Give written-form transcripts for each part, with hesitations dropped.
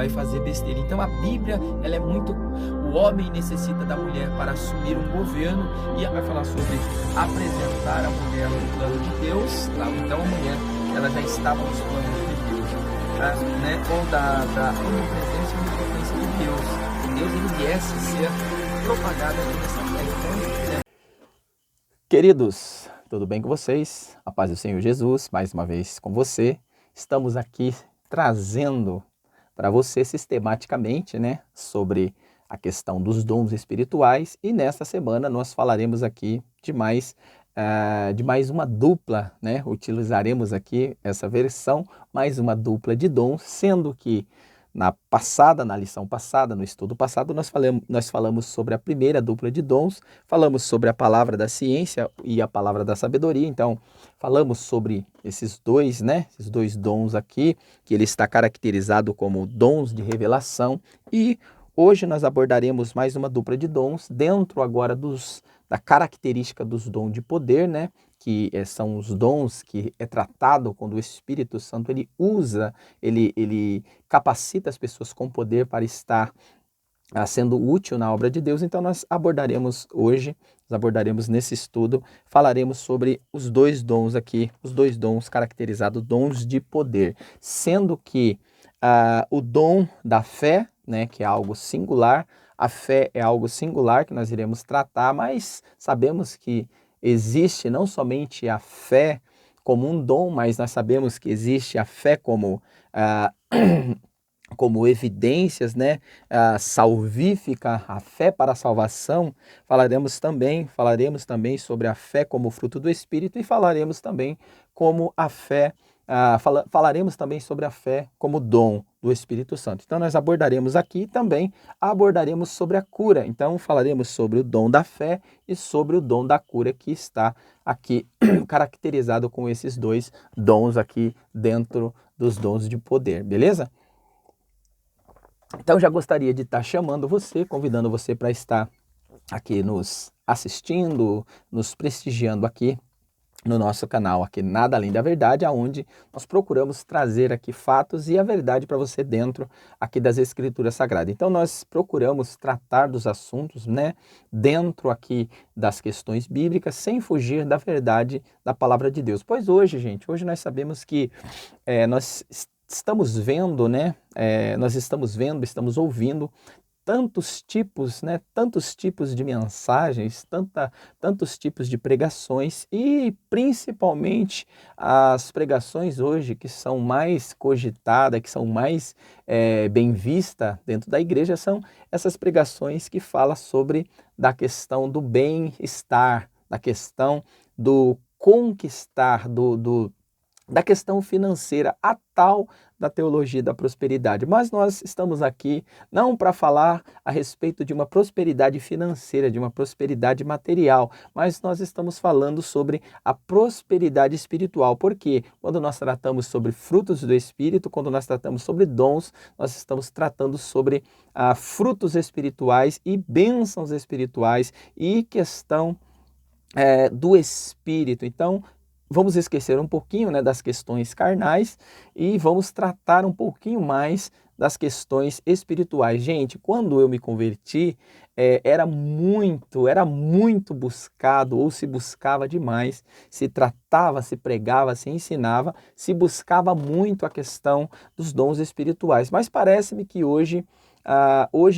vai fazer besteira. Então a Bíblia, ela é muito... O homem necessita da mulher para assumir um governo, e ela vai falar sobre apresentar a mulher no plano de Deus, tá? Então a mulher, ela já estava nos planos de Deus, tá? Né? Ou da onipresença e onipotência de Deus. Deus, ele viesse ser propagado aqui nessa terra. Então, né? Queridos, tudo bem com vocês? A paz do Senhor Jesus, mais uma vez com você. Estamos aqui trazendo para você sistematicamente, né, sobre a questão dos dons espirituais, e nesta semana nós falaremos aqui de mais uma dupla, né? Utilizaremos aqui essa versão, mais uma dupla de dons, sendo que na lição passada, no estudo passado, nós falamos sobre a primeira dupla de dons, falamos sobre a palavra da ciência e a palavra da sabedoria. Então, falamos sobre esses dois, né? Esses dois dons aqui, que ele está caracterizado como dons de revelação, e hoje nós abordaremos mais uma dupla de dons, dentro agora da característica dos dons de poder, né? Que são os dons que é tratado quando o Espírito Santo ele usa, ele capacita as pessoas com poder para estar sendo útil na obra de Deus. Então nós abordaremos nesse estudo, falaremos sobre os dois dons aqui, os dois dons caracterizados, dons de poder, sendo que o dom da fé, né, que é algo singular, a fé é algo singular que nós iremos tratar, mas sabemos que existe não somente a fé como um dom, mas nós sabemos que existe a fé como como evidências, né, salvífica, a fé para a salvação. Falaremos também sobre a fé como fruto do Espírito, e falaremos também como a fé, falaremos também sobre a fé como dom do Espírito Santo. Então nós abordaremos aqui também, abordaremos sobre a cura. Então falaremos sobre o dom da fé e sobre o dom da cura, que está aqui caracterizado com esses dois dons aqui dentro dos dons de poder, beleza? Então já gostaria de estar chamando você, convidando você para estar aqui nos assistindo, nos prestigiando aqui no nosso canal, aqui Nada Além da Verdade, onde nós procuramos trazer aqui fatos e a verdade para você dentro aqui das Escrituras Sagradas. Então nós procuramos tratar dos assuntos, né, dentro aqui das questões bíblicas, sem fugir da verdade da palavra de Deus. Pois hoje, gente, hoje nós sabemos que nós estamos vendo, né, estamos ouvindo tantos tipos, né, tantos tipos de mensagens, tantos tipos de pregações, e principalmente as pregações hoje que são mais cogitadas, que são mais bem vistas dentro da igreja, são essas pregações que falam sobre da questão do bem-estar, da questão do conquistar, da questão financeira, a tal da teologia da prosperidade. Mas nós estamos aqui não para falar a respeito de uma prosperidade financeira, de uma prosperidade material, mas nós estamos falando sobre a prosperidade espiritual. Porque quando nós tratamos sobre frutos do Espírito, quando nós tratamos sobre dons, nós estamos tratando sobre frutos espirituais e bênçãos espirituais e questão do Espírito. Então, vamos esquecer um pouquinho, né, das questões carnais e vamos tratar um pouquinho mais das questões espirituais. Gente, quando eu me converti, era muito buscado, ou se buscava demais, se tratava, se pregava, se ensinava, se buscava muito a questão dos dons espirituais. Mas parece-me que hoje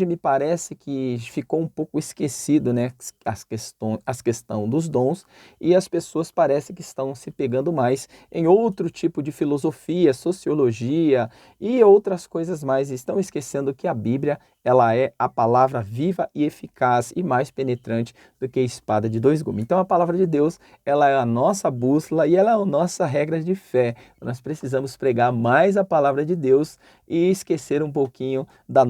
me parece que ficou um pouco esquecido, né, as questão dos dons, e as pessoas parecem que estão se pegando mais em outro tipo de filosofia, sociologia e outras coisas mais. Estão esquecendo que a Bíblia, ela é a palavra viva e eficaz e mais penetrante do que a espada de dois gumes. Então a palavra de Deus, ela é a nossa bússola e ela é a nossa regra de fé. Nós precisamos pregar mais a palavra de Deus e esquecer um pouquinho do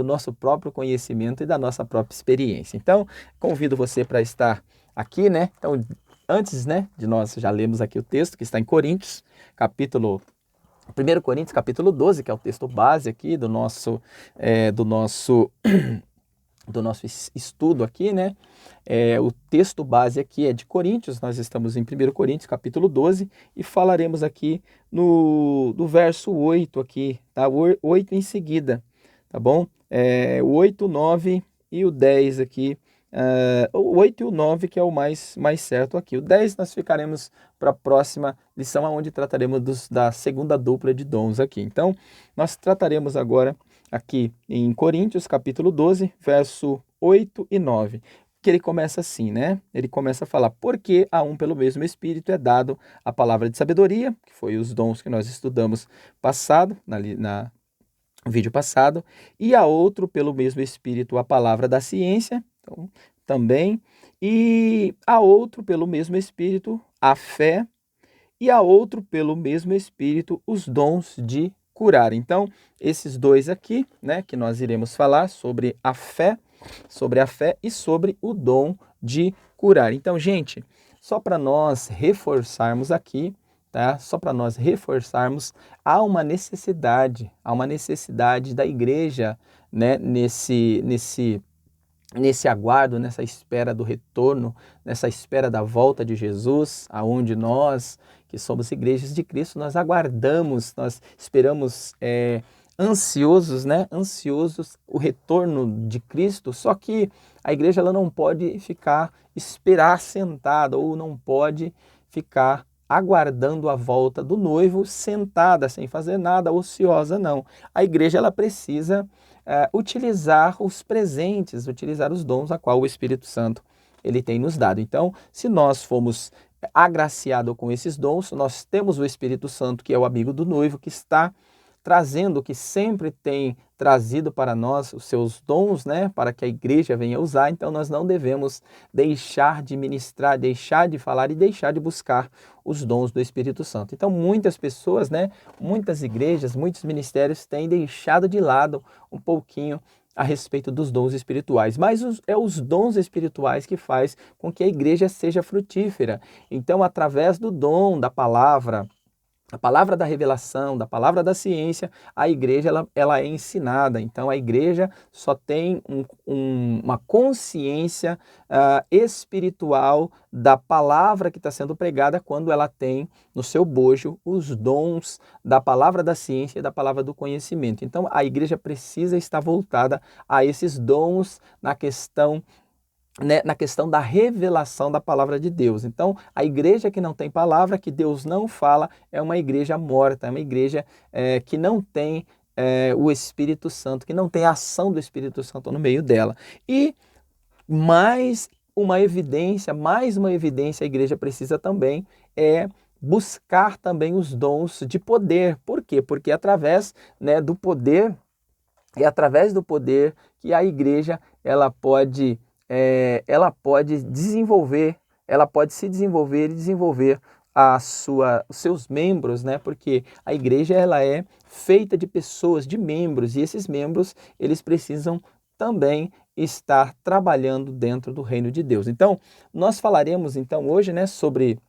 nosso próprio conhecimento e da nossa própria experiência. Então, convido você para estar aqui, né? Então, antes, né, de nós já lemos aqui o texto que está em Coríntios, 1 Coríntios, capítulo 12, que é o texto base aqui do nosso do nosso estudo aqui, né? O texto base aqui é de Coríntios, nós estamos em 1 Coríntios, capítulo 12, e falaremos aqui do verso 8 aqui, tá? O 8 em seguida, tá bom? O 8, o 9 e o 10 aqui, o 8 e o 9 que é o mais certo aqui. O 10 nós ficaremos para a próxima lição, onde trataremos da segunda dupla de dons aqui. Então, nós trataremos agora aqui em Coríntios, capítulo 12, verso 8 e 9, que ele começa assim, né? Ele começa a falar, porque a um pelo mesmo Espírito é dado a palavra de sabedoria, que foi os dons que nós estudamos passado, no vídeo passado, e a outro pelo mesmo Espírito a palavra da ciência, então, também, e a outro pelo mesmo Espírito a fé, e a outro pelo mesmo Espírito os dons de curar. Então, esses dois aqui, né, que nós iremos falar sobre a fé e sobre o dom de curar. Então, gente, só para nós reforçarmos aqui, tá? Só para nós reforçarmos, há uma necessidade da igreja, né, nesse aguardo, nessa espera do retorno, nessa espera da volta de Jesus, aonde nós, que somos igrejas de Cristo, nós aguardamos, nós esperamos ansiosos, né? Ansiosos o retorno de Cristo, só que a igreja ela não pode esperar sentada, ou não pode ficar aguardando a volta do noivo sentada, sem fazer nada, ociosa, não. A igreja ela precisa utilizar os presentes, utilizar os dons a qual o Espírito Santo ele tem nos dado. Então, se nós fomos agraciados com esses dons, nós temos o Espírito Santo, que é o amigo do noivo, que está trazendo, que sempre tem trazido para nós os seus dons, né, para que a igreja venha usar. Então nós não devemos deixar de ministrar, deixar de falar e deixar de buscar os dons do Espírito Santo. Então muitas pessoas, né, muitas igrejas, muitos ministérios têm deixado de lado um pouquinho a respeito dos dons espirituais, mas é os dons espirituais que faz com que a igreja seja frutífera. Então, através do dom da palavra, a palavra da revelação, da palavra da ciência, a igreja ela é ensinada. Então, a igreja só tem uma consciência espiritual da palavra que está sendo pregada quando ela tem no seu bojo os dons da palavra da ciência e da palavra do conhecimento. Então, a igreja precisa estar voltada a esses dons na questão da revelação da palavra de Deus. Então, a igreja que não tem palavra, que Deus não fala, é uma igreja morta, é uma igreja que não tem o Espírito Santo, que não tem a ação do Espírito Santo no meio dela. E mais uma evidência, a igreja precisa também buscar também os dons de poder. Por quê? Porque através do poder, é através do poder que a igreja ela pode desenvolver, ela pode se desenvolver e desenvolver os seus membros, né? Porque a igreja ela é feita de pessoas, de membros, e esses membros eles precisam também estar trabalhando dentro do reino de Deus. Então, nós falaremos então hoje, né, sobre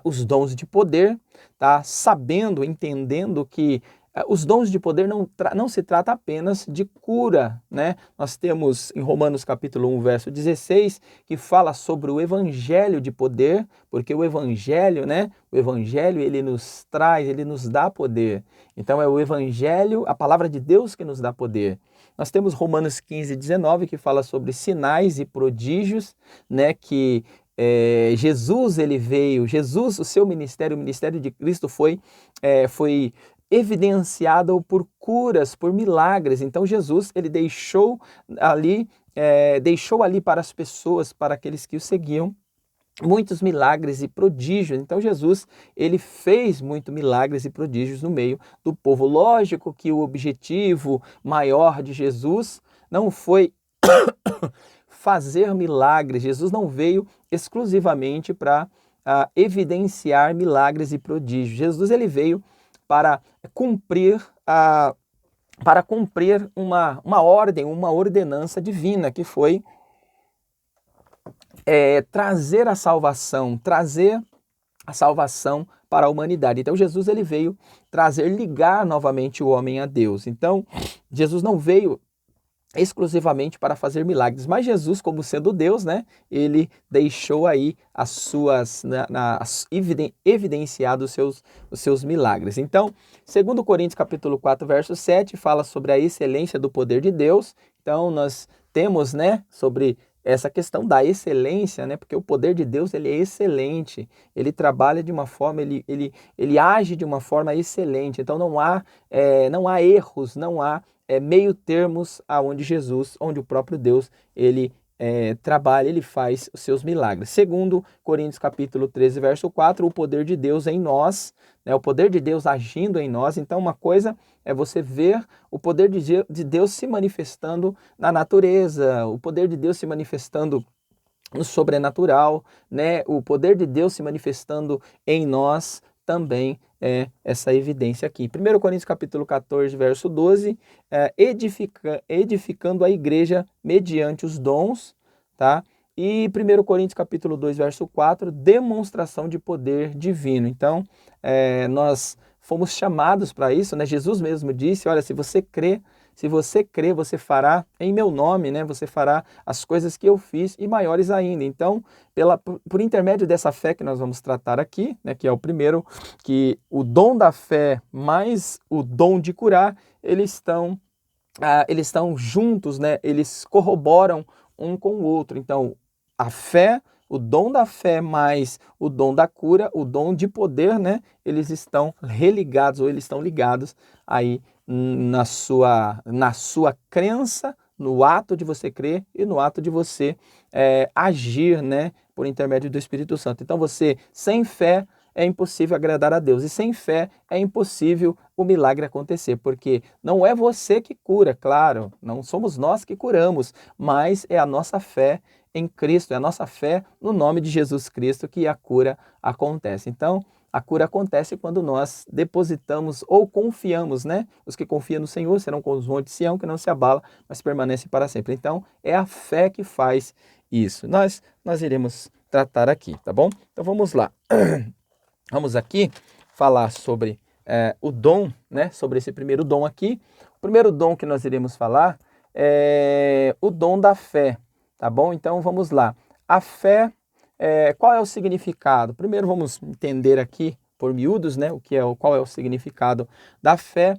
os dons de poder, tá? Sabendo, entendendo que os dons de poder não se trata apenas de cura, né? Nós temos em Romanos capítulo 1, verso 16, que fala sobre o evangelho de poder, porque o evangelho, né? O evangelho, ele nos traz, ele nos dá poder. Então é o evangelho, a palavra de Deus que nos dá poder. Nós temos Romanos 15, 19, que fala sobre sinais e prodígios, né? Que Jesus, ele veio, o seu ministério, o ministério de Cristo foi evidenciado por curas, por milagres. Então Jesus ele deixou ali para as pessoas, para aqueles que o seguiam, muitos milagres e prodígios. Então Jesus ele fez muitos milagres e prodígios no meio do povo. Lógico que o objetivo maior de Jesus não foi fazer milagres. Jesus não veio exclusivamente para evidenciar milagres e prodígios. Jesus ele veio para cumprir uma ordem, uma ordenança divina, que foi trazer a salvação para a humanidade. Então Jesus ele veio ligar novamente o homem a Deus. Então Jesus não veio exclusivamente para fazer milagres, mas Jesus, como sendo Deus, né, ele deixou aí as suas, evidenciado os seus milagres. Então, 2 Coríntios capítulo 4, verso 7, fala sobre a excelência do poder de Deus. Então, nós temos, né, sobre essa questão da excelência, né, porque o poder de Deus, ele é excelente, ele trabalha de uma forma, ele age de uma forma excelente, então não há erros, não há meio termos aonde Jesus, onde o próprio Deus, ele trabalha, ele faz os seus milagres. Segundo Coríntios capítulo 13, verso 4, o poder de Deus em nós, né, o poder de Deus agindo em nós. Então uma coisa é você ver o poder de Deus se manifestando na natureza, o poder de Deus se manifestando no sobrenatural, né, o poder de Deus se manifestando em nós também é essa evidência aqui. 1 Coríntios capítulo 14, verso 12, edificando a igreja mediante os dons, tá? E 1 Coríntios capítulo 2, verso 4, demonstração de poder divino. Então, nós fomos chamados para isso, né? Jesus mesmo disse, olha, se você crê, você fará em meu nome, né? Você fará as coisas que eu fiz e maiores ainda. Então, por intermédio dessa fé que nós vamos tratar aqui, né? Que é o primeiro, que o dom da fé mais o dom de curar, eles estão juntos, né? Eles corroboram um com o outro. Então, a fé, o dom da fé mais o dom da cura, o dom de poder, né? Eles estão religados ou eles estão ligados aí na sua crença, no ato de você crer e no ato de você agir, né? Por intermédio do Espírito Santo. Então você, sem fé, é impossível agradar a Deus. E sem fé é impossível o milagre acontecer, porque não é você que cura, claro, não somos nós que curamos, mas é a nossa fé em Cristo, é a nossa fé no nome de Jesus Cristo que a cura acontece. Então, a cura acontece quando nós depositamos ou confiamos, né? Os que confiam no Senhor serão como os montes de Sião, que não se abala, mas permanece para sempre. Então, é a fé que faz isso. Nós iremos tratar aqui, tá bom? Então, vamos lá. Vamos aqui falar sobre o dom, né? Sobre esse primeiro dom aqui. O primeiro dom que nós iremos falar é o dom da fé, tá bom? Então vamos lá. A fé, qual é o significado? Primeiro vamos entender aqui por miúdos, né? Qual é o significado da fé.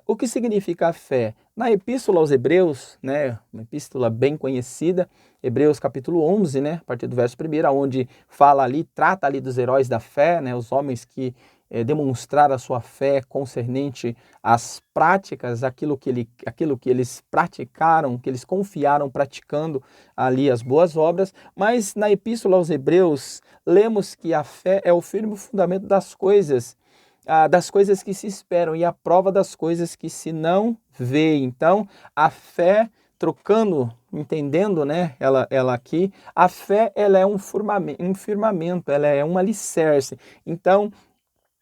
O que significa a fé? Na Epístola aos Hebreus, né, uma epístola bem conhecida, Hebreus capítulo 11, né, a partir do verso 1, onde fala ali, trata ali dos heróis da fé, né, os homens que demonstraram a sua fé concernente às práticas, aquilo que eles praticaram, que eles confiaram praticando ali as boas obras. Mas na Epístola aos Hebreus, lemos que a fé é o firme fundamento das coisas que se esperam e a prova das coisas que se não veem. Então, a fé, entendendo, né, ela aqui, a fé, ela é um firmamento, ela é um alicerce. Então,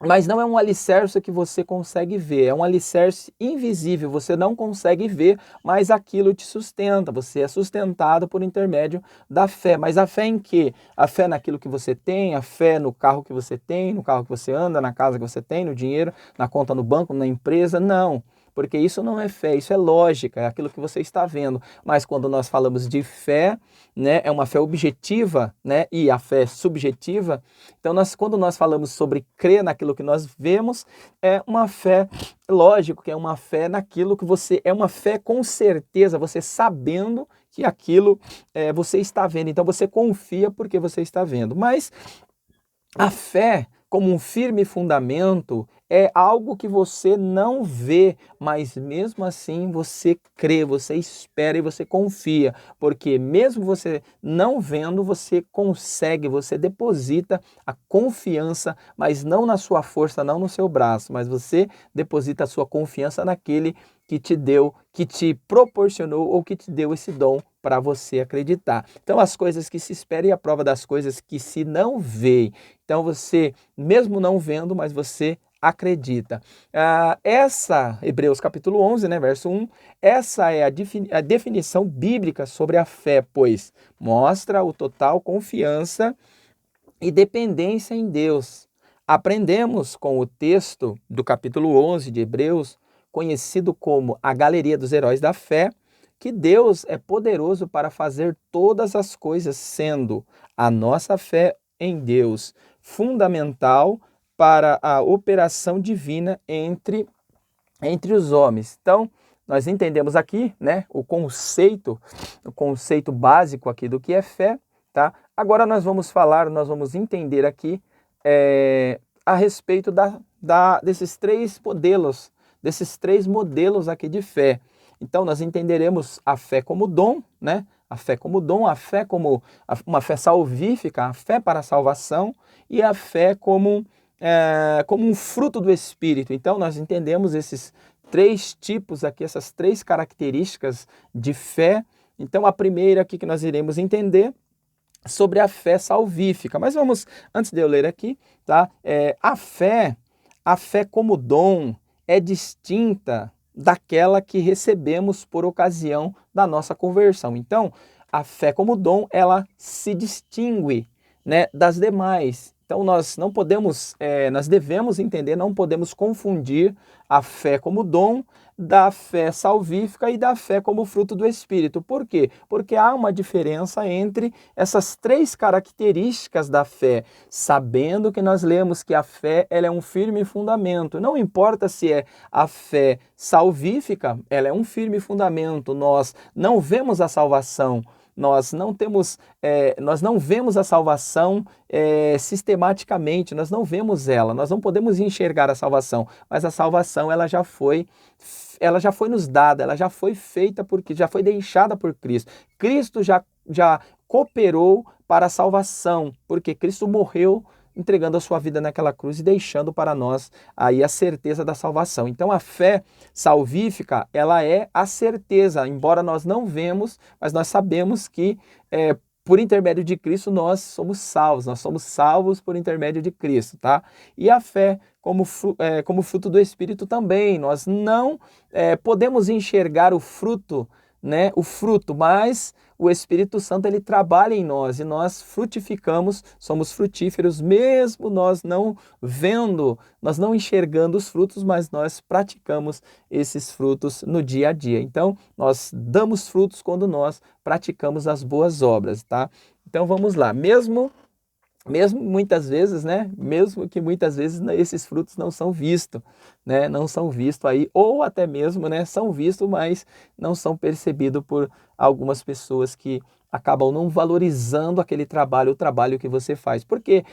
mas não é um alicerce que você consegue ver, é um alicerce invisível, você não consegue ver, mas aquilo te sustenta, você é sustentado por intermédio da fé. Mas a fé em quê? A fé naquilo que você tem, a fé no carro que você tem, no carro que você anda, na casa que você tem, no dinheiro, na conta no banco, na empresa, não. Porque isso não é fé, isso é lógica, é aquilo que você está vendo. Mas quando nós falamos de fé, né, é uma fé objetiva, né, e a fé subjetiva. Então, quando nós falamos sobre crer naquilo que nós vemos, é uma fé, lógico que é uma fé naquilo que é uma fé com certeza, você sabendo que aquilo você está vendo. Então, você confia porque você está vendo. Mas a fé, como um firme fundamento, é algo que você não vê, mas mesmo assim você crê, você espera e você confia, porque mesmo você não vendo, você consegue, você deposita a confiança, mas não na sua força, não no seu braço, mas você deposita a sua confiança naquele que te deu, que te proporcionou ou que te deu esse dom para você acreditar. Então, as coisas que se esperam e a prova das coisas que se não veem. Então, você, mesmo não vendo, mas você acredita. Hebreus capítulo 11, né, verso 1, essa é a definição bíblica sobre a fé, pois mostra o total confiança e dependência em Deus. Aprendemos com o texto do capítulo 11 de Hebreus, conhecido como a Galeria dos Heróis da Fé, que Deus é poderoso para fazer todas as coisas, sendo a nossa fé em Deus fundamental para a operação divina entre os homens. Então, nós entendemos aqui, né, o conceito básico aqui do que é fé, tá? Agora nós vamos entender aqui a respeito desses três modelos aqui de fé. Então, nós entenderemos a fé como dom, né? A fé como dom, a fé como uma fé salvífica, a fé para a salvação e a fé como um fruto do Espírito. Então, nós entendemos esses três tipos aqui, essas três características de fé. Então, a primeira aqui que nós iremos entender sobre a fé salvífica. Mas vamos, antes de eu ler aqui, tá? A fé como dom é distinta daquela que recebemos por ocasião da nossa conversão. Então, a fé como dom, ela se distingue, né, das demais. Então, nós devemos entender, não podemos confundir a fé como dom da fé salvífica e da fé como fruto do Espírito. Por quê? Porque há uma diferença entre essas três características da fé, sabendo que nós lemos que a fé ela é um firme fundamento. Não importa se é a fé salvífica, ela é um firme fundamento. Nós não vemos a salvação, nós não vemos a salvação sistematicamente, nós não vemos ela, nós não podemos enxergar a salvação, mas a salvação ela já foi nos dada, ela já foi feita já foi deixada por Cristo. Cristo já cooperou para a salvação, porque Cristo morreu entregando a sua vida naquela cruz e deixando para nós aí a certeza da salvação. Então a fé salvífica, ela é a certeza, embora nós não vemos, mas nós sabemos que por intermédio de Cristo nós somos salvos por intermédio de Cristo, tá? E a fé como fruto do Espírito também, nós não podemos enxergar o fruto, né? Mas o Espírito Santo ele trabalha em nós e nós frutificamos, somos frutíferos, mesmo nós não enxergando os frutos, mas nós praticamos esses frutos no dia a dia. Então, nós damos frutos quando nós praticamos as boas obras, tá? Então, vamos lá. Mesmo muitas vezes, né? Mesmo que muitas vezes esses frutos não são vistos, né? Não são vistos aí, ou até mesmo, né? São vistos, mas não são percebidos por algumas pessoas que acabam não valorizando o trabalho que você faz. Porque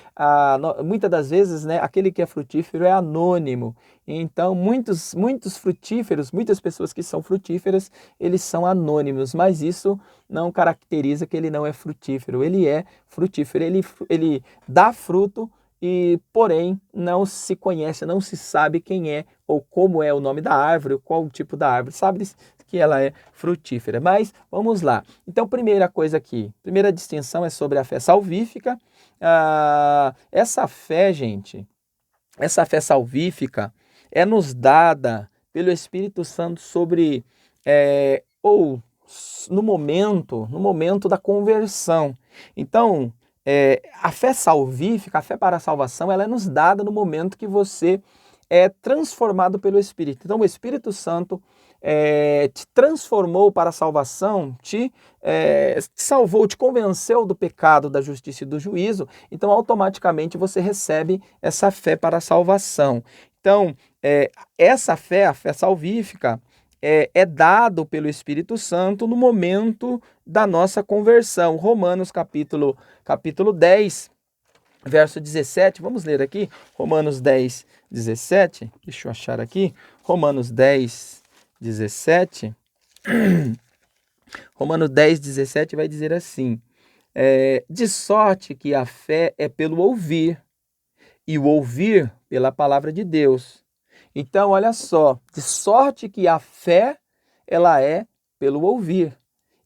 muitas das vezes, né, aquele que é frutífero é anônimo. Então, muitos frutíferos, muitas pessoas que são frutíferas, eles são anônimos, mas isso não caracteriza que ele não é frutífero. Ele é frutífero, ele dá fruto, porém não se conhece, não se sabe quem é ou como é o nome da árvore, qual o tipo da árvore, sabe que ela é frutífera. Mas vamos lá. Então, primeira coisa aqui, primeira distinção é sobre a fé salvífica. Essa fé, gente, essa fé salvífica é nos dada pelo Espírito Santo no momento da conversão. Então, a fé salvífica, a fé para a salvação, ela é nos dada no momento que você é transformado pelo Espírito. Então, o Espírito Santo te transformou para a salvação, te salvou, te convenceu do pecado, da justiça e do juízo. Então, automaticamente, você recebe essa fé para a salvação. Então, essa fé, a fé salvífica, é dado pelo Espírito Santo no momento da nossa conversão. Romanos capítulo 10, verso 17, vamos ler aqui, Romanos 10, 17, deixa eu achar aqui, Romanos 10, 17, Romanos 10, 17 vai dizer assim, de sorte que a fé é pelo ouvir, e o ouvir pela palavra de Deus. Então, olha só, de sorte que a fé, ela é pelo ouvir,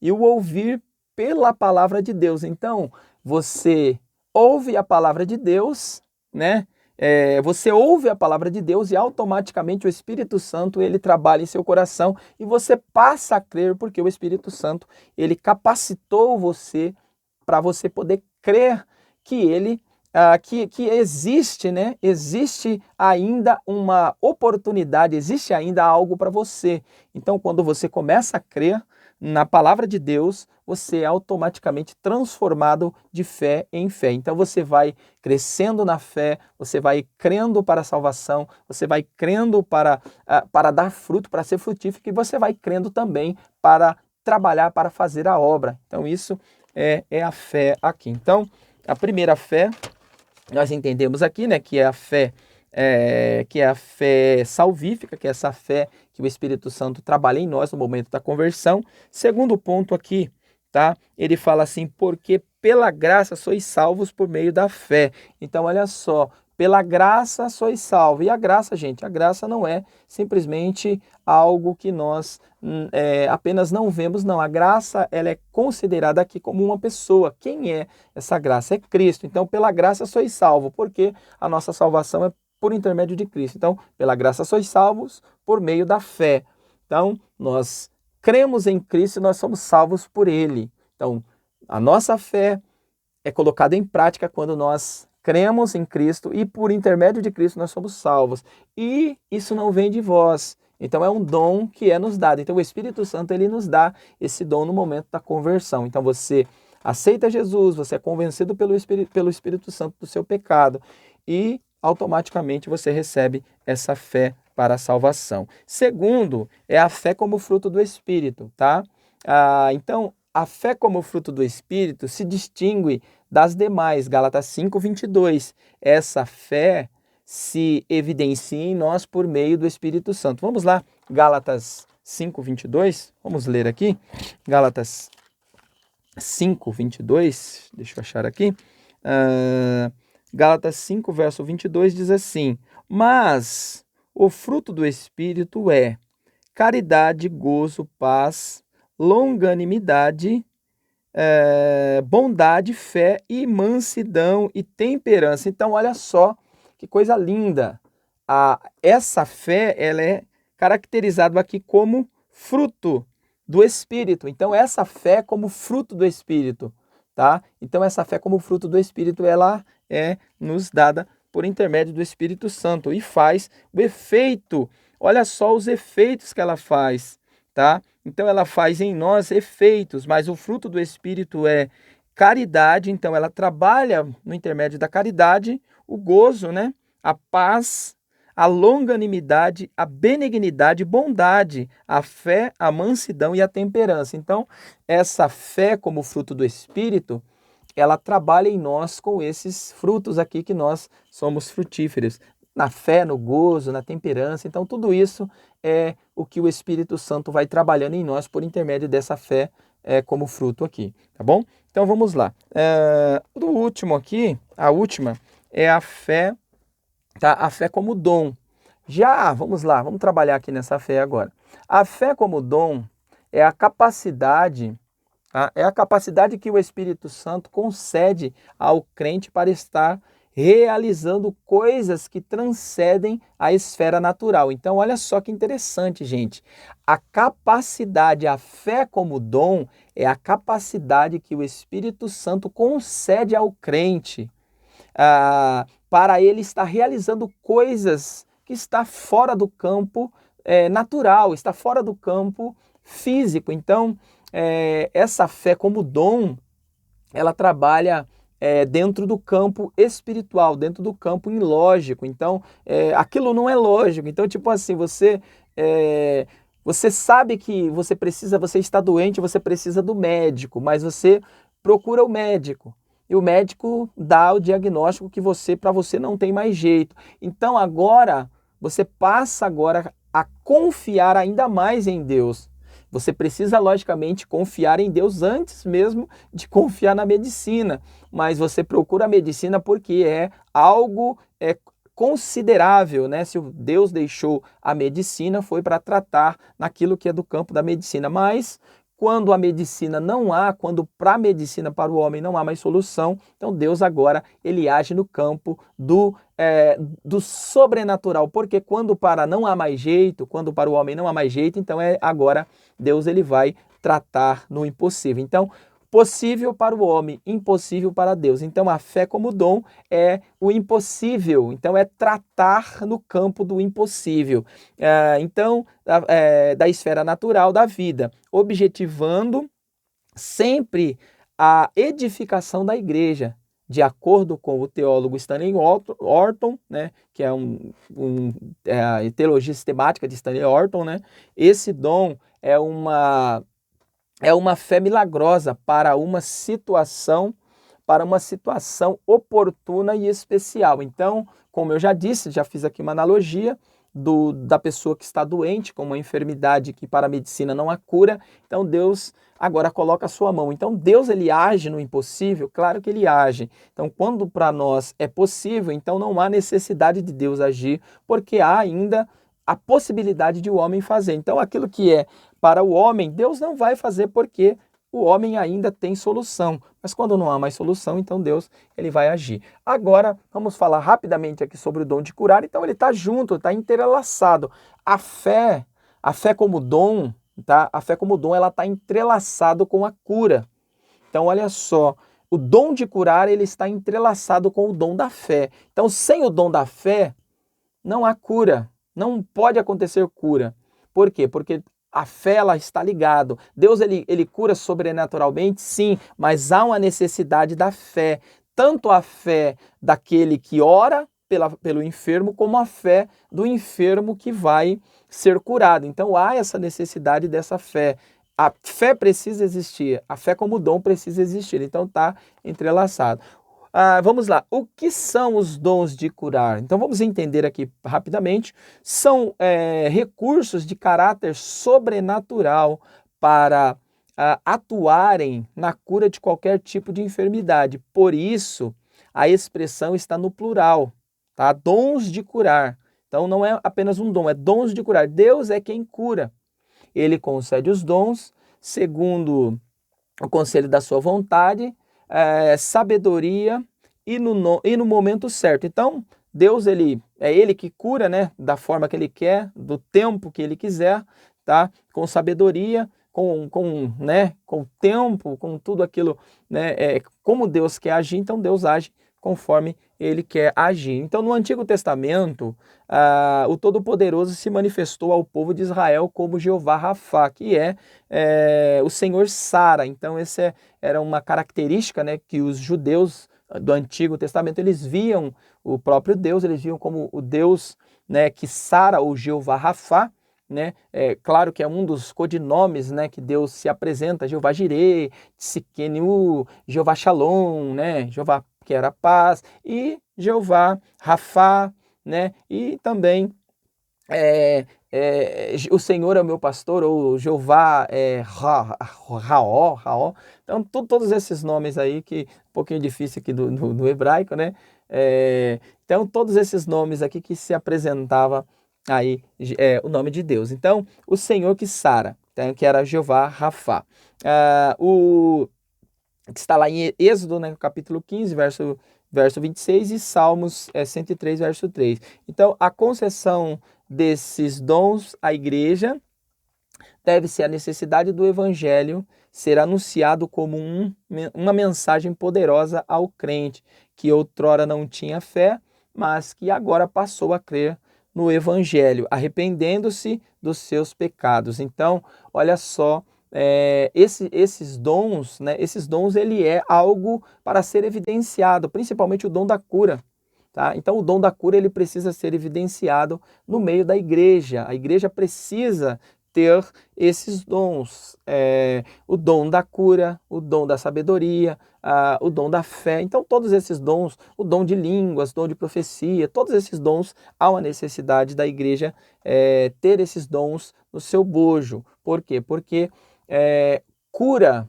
e o ouvir pela palavra de Deus. Então, você ouve a palavra de Deus, né? Você ouve a palavra de Deus e automaticamente o Espírito Santo, ele trabalha em seu coração e você passa a crer, porque o Espírito Santo, ele capacitou você para você poder crer que ele que existe, né? Existe ainda uma oportunidade, existe ainda algo para você. Então, quando você começa a crer, na palavra de Deus, você é automaticamente transformado de fé em fé. Então você vai crescendo na fé, você vai crendo para a salvação, você vai crendo para dar fruto, para ser frutífero, e você vai crendo também para trabalhar, para fazer a obra. Então isso é a fé aqui. Então a primeira fé, nós entendemos aqui, né, que é a fé salvífica, que é essa fé que o Espírito Santo trabalha em nós no momento da conversão. Segundo ponto aqui, tá? Ele fala assim, porque pela graça sois salvos por meio da fé. Então, olha só, pela graça sois salvos. E a graça, gente, a graça não é simplesmente algo que nós apenas não vemos, não. A graça, ela é considerada aqui como uma pessoa. Quem é essa graça? É Cristo. Então, pela graça sois salvos, porque a nossa salvação é por intermédio de Cristo. Então, pela graça sois salvos por meio da fé. Então, nós cremos em Cristo e nós somos salvos por Ele. Então, a nossa fé é colocada em prática quando nós cremos em Cristo e por intermédio de Cristo nós somos salvos. E isso não vem de vós. Então, é um dom que é nos dado. Então, o Espírito Santo, ele nos dá esse dom no momento da conversão. Então, você aceita Jesus, você é convencido pelo Espírito Santo do seu pecado e automaticamente você recebe essa fé para a salvação. Segundo, é a fé como fruto do Espírito, tá? Então, a fé como fruto do Espírito se distingue das demais, Gálatas 5:22. Essa fé se evidencia em nós por meio do Espírito Santo. Vamos lá, Gálatas 5:22, vamos ler aqui, Gálatas 5:22, deixa eu achar aqui, Gálatas 5, verso 22 diz assim, mas o fruto do Espírito é caridade, gozo, paz, longanimidade, bondade, fé e mansidão e temperança. Então, olha só que coisa linda. Essa fé, ela é caracterizada aqui como fruto do Espírito. Então, essa fé como fruto do Espírito, tá? Então, essa fé como fruto do Espírito, ela é nos dada por intermédio do Espírito Santo e faz o efeito. Olha só os efeitos que ela faz, tá? Então, ela faz em nós efeitos, mas o fruto do Espírito é caridade, então ela trabalha no intermédio da caridade, o gozo, né? A paz, a longanimidade, a benignidade, bondade, a fé, a mansidão e a temperança. Então, essa fé como fruto do Espírito, ela trabalha em nós com esses frutos aqui que nós somos frutíferos. Na fé, no gozo, na temperança. Então, tudo isso é o que o Espírito Santo vai trabalhando em nós por intermédio dessa fé como fruto aqui, tá bom? Então, vamos lá. O último aqui, a última, é a fé, tá? A fé como dom. Vamos lá, vamos trabalhar aqui nessa fé agora. A fé como dom é a capacidade, tá? É a capacidade que o Espírito Santo concede ao crente para estar realizando coisas que transcendem a esfera natural. Então, olha só que interessante, gente. A capacidade, a fé como dom, é a capacidade que o Espírito Santo concede ao crente para ele estar realizando coisas que está fora do campo natural, está fora do campo físico. Então, essa fé como dom, ela trabalha dentro do campo espiritual, dentro do campo ilógico. Então, aquilo não é lógico. Então, tipo assim, você sabe que você está doente, você precisa do médico, mas você procura o médico. E o médico dá o diagnóstico que para você não tem mais jeito. Então, agora, você passa agora a confiar ainda mais em Deus. Você precisa, logicamente, confiar em Deus antes mesmo de confiar na medicina. Mas você procura a medicina porque é algo considerável, né? Se Deus deixou a medicina, foi para tratar naquilo que é do campo da medicina. Mas quando a medicina não há, quando para a medicina, para o homem, não há mais solução, então Deus agora, ele age no campo do sobrenatural, porque quando para não há mais jeito, quando para o homem não há mais jeito, então agora Deus ele vai tratar no impossível. Então, possível para o homem, impossível para Deus. Então, a fé como dom é o impossível. Então, é tratar no campo do impossível. Da esfera natural da vida, objetivando sempre a edificação da igreja, de acordo com o teólogo Stanley Orton, né, que é a teologia sistemática de Stanley Orton, né, esse dom é uma fé milagrosa para uma situação oportuna e especial. Então, como eu já disse, já fiz aqui uma analogia da pessoa que está doente com uma enfermidade que para a medicina não há cura. Então, Deus agora coloca a sua mão. Então, Deus ele age no impossível? Claro que ele age. Então, quando para nós é possível, então não há necessidade de Deus agir, porque há ainda a possibilidade de o homem fazer. Então, aquilo que é para o homem, Deus não vai fazer porque o homem ainda tem solução. Mas quando não há mais solução, então Deus ele vai agir. Agora, vamos falar rapidamente aqui sobre o dom de curar. Então, ele está junto, está entrelaçado. A fé como dom, tá? A fé como dom, ela está entrelaçado com a cura. Então, olha só, o dom de curar, ele está entrelaçado com o dom da fé. Então, sem o dom da fé, não há cura. Não pode acontecer cura. Por quê? Porque a fé ela está ligada. Deus ele cura sobrenaturalmente, sim, mas há uma necessidade da fé. Tanto a fé daquele que ora pelo enfermo, como a fé do enfermo que vai ser curado. Então há essa necessidade dessa fé. A fé precisa existir, a fé como dom precisa existir. Então está entrelaçado. Vamos lá, o que são os dons de curar? Então vamos entender aqui rapidamente. São recursos de caráter sobrenatural para atuarem na cura de qualquer tipo de enfermidade. Por isso, a expressão está no plural, tá? Dons de curar. Então não é apenas um dom, é dons de curar. Deus é quem cura. Ele concede os dons segundo o conselho da sua vontade, sabedoria e no momento certo. Então, Deus é Ele que cura, né, da forma que Ele quer, do tempo que Ele quiser, tá? Com sabedoria, com tempo, com tudo aquilo, né, como Deus quer agir, então Deus age conforme Ele quer agir. Então, no Antigo Testamento, o Todo-Poderoso se manifestou ao povo de Israel como Jeová Rafá, que é o Senhor Sara. Então, essa era uma característica, né, que os judeus do Antigo Testamento, eles viam o próprio Deus, eles viam como o Deus, né, que sara, ou Jeová Rafá, né? Claro que é um dos codinomes, né, que Deus se apresenta, Jeová Jireh, Tsidkenu, Jeová Shalom, né, Jeová que era paz, e Jeová Rafá, né, e também o Senhor é o meu pastor, ou Jeová Raó. Então, todos esses nomes aí, que um pouquinho difícil aqui do hebraico, né? Então, todos esses nomes aqui que se apresentava aí o nome de Deus. Então, o Senhor que sara, então, que era Jeová Rafá. Que está lá em Êxodo, né, capítulo 15, verso 26, e Salmos 103, verso 3. Então, a concessão desses dons à igreja deve-se à necessidade do evangelho ser anunciado como uma mensagem poderosa ao crente, que outrora não tinha fé, mas que agora passou a crer no evangelho, arrependendo-se dos seus pecados. Então, olha só, esses dons, né, ele é algo para ser evidenciado, principalmente o dom da cura. Tá? Então, o dom da cura ele precisa ser evidenciado no meio da igreja. A igreja precisa ter esses dons, o dom da cura, o dom da sabedoria, o dom da fé. Então, todos esses dons, o dom de línguas, dom de profecia, todos esses dons, há uma necessidade da igreja ter esses dons no seu bojo. Por quê? Porque cura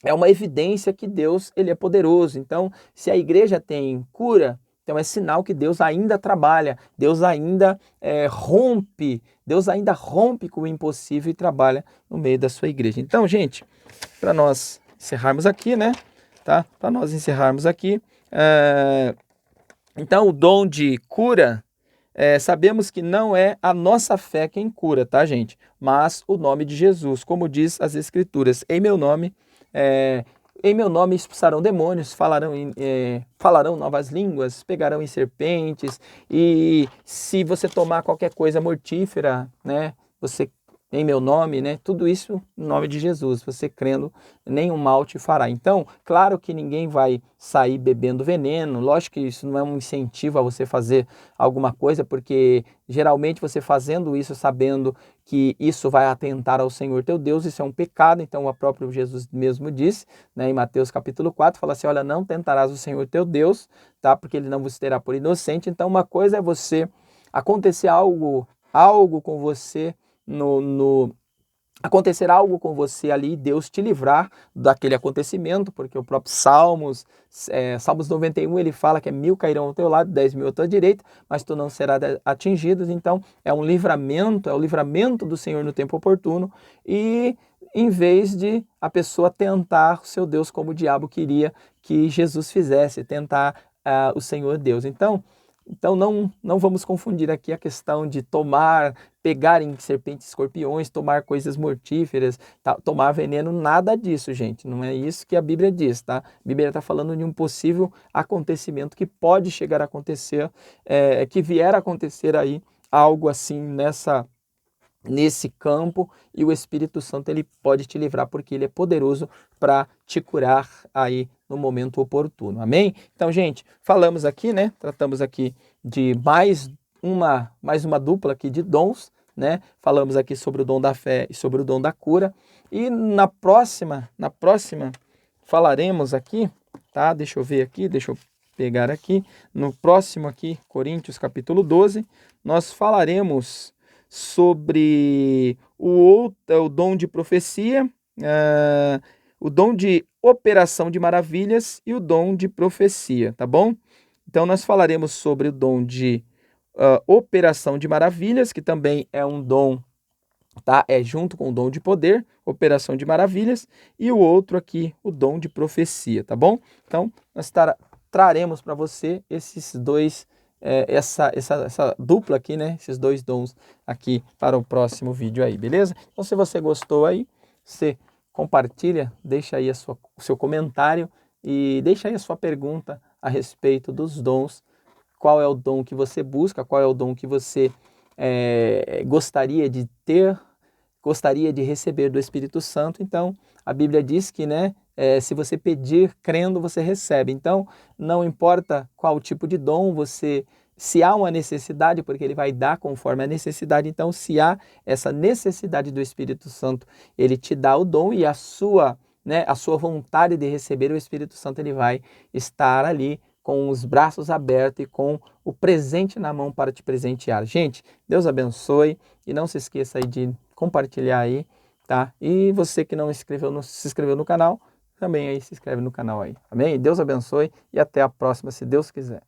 é uma evidência que Deus ele é poderoso. Então, se a igreja tem cura, então é sinal que Deus ainda trabalha, Deus ainda rompe com o impossível e trabalha no meio da sua igreja. Então, gente, para nós encerrarmos aqui, né? Tá? Para nós encerrarmos aqui, então o dom de cura, sabemos que não é a nossa fé quem cura, tá, gente? Mas o nome de Jesus, como diz as Escrituras, em meu nome em meu nome expulsarão demônios, falarão novas línguas, pegarão em serpentes, e se você tomar qualquer coisa mortífera, né, você em meu nome, né, tudo isso em nome de Jesus, você crendo, nenhum mal te fará. Então, claro que ninguém vai sair bebendo veneno, lógico que isso não é um incentivo a você fazer alguma coisa, porque geralmente você fazendo isso, sabendo que isso vai atentar ao Senhor teu Deus, isso é um pecado. Então o próprio Jesus mesmo disse, né, em Mateus capítulo 4, fala assim, olha, não tentarás o Senhor teu Deus, tá, porque ele não vos terá por inocente. Então uma coisa é você acontecer algo com você acontecer algo com você ali, Deus te livrar daquele acontecimento, porque o próprio Salmos 91, ele fala que 1000 cairão ao teu lado, 10.000 à tua direita, mas tu não serás atingido. Então é um livramento, é o livramento do Senhor no tempo oportuno, e em vez de a pessoa tentar o seu Deus como o diabo queria que Jesus fizesse, tentar o Senhor Deus. Então não vamos confundir aqui a questão de pegar em serpentes, escorpiões, tomar coisas mortíferas, tomar veneno, nada disso, gente. Não é isso que a Bíblia diz, tá? A Bíblia está falando de um possível acontecimento que pode chegar a acontecer, que vier a acontecer aí, algo assim nesse campo, e o Espírito Santo ele pode te livrar, porque ele é poderoso para te curar aí no momento oportuno. Amém? Então, gente, falamos aqui, né? Tratamos aqui de mais uma dupla aqui de dons, né? Falamos aqui sobre o dom da fé e sobre o dom da cura. E na próxima falaremos aqui, tá? Deixa eu ver aqui, deixa eu pegar aqui. No próximo aqui, Coríntios capítulo 12, nós falaremos sobre o dom de profecia, o dom de operação de maravilhas e o dom de profecia, tá bom? Então nós falaremos sobre o dom de operação de maravilhas, que também é um dom, tá? É junto com o dom de poder, operação de maravilhas, e o outro aqui, o dom de profecia, tá bom? Então nós traremos para você esses dois, essa dupla aqui, né? Esses dois dons aqui para o próximo vídeo aí, beleza? Então se você gostou aí, você compartilha, deixa aí o seu comentário e deixa aí a sua pergunta a respeito dos dons. Qual é o dom que você busca? Qual é o dom que você gostaria de ter, gostaria de receber do Espírito Santo? Então, a Bíblia diz que, né, se você pedir crendo, você recebe. Então, não importa qual tipo de dom se há uma necessidade, porque ele vai dar conforme a necessidade. Então, se há essa necessidade do Espírito Santo, ele te dá o dom, e a sua vontade de receber o Espírito Santo, ele vai estar ali com os braços abertos e com o presente na mão para te presentear. Gente, Deus abençoe, e não se esqueça aí de compartilhar aí, tá? E você que não se inscreveu no canal, também aí se inscreve no canal aí. Amém? Deus abençoe e até a próxima, se Deus quiser.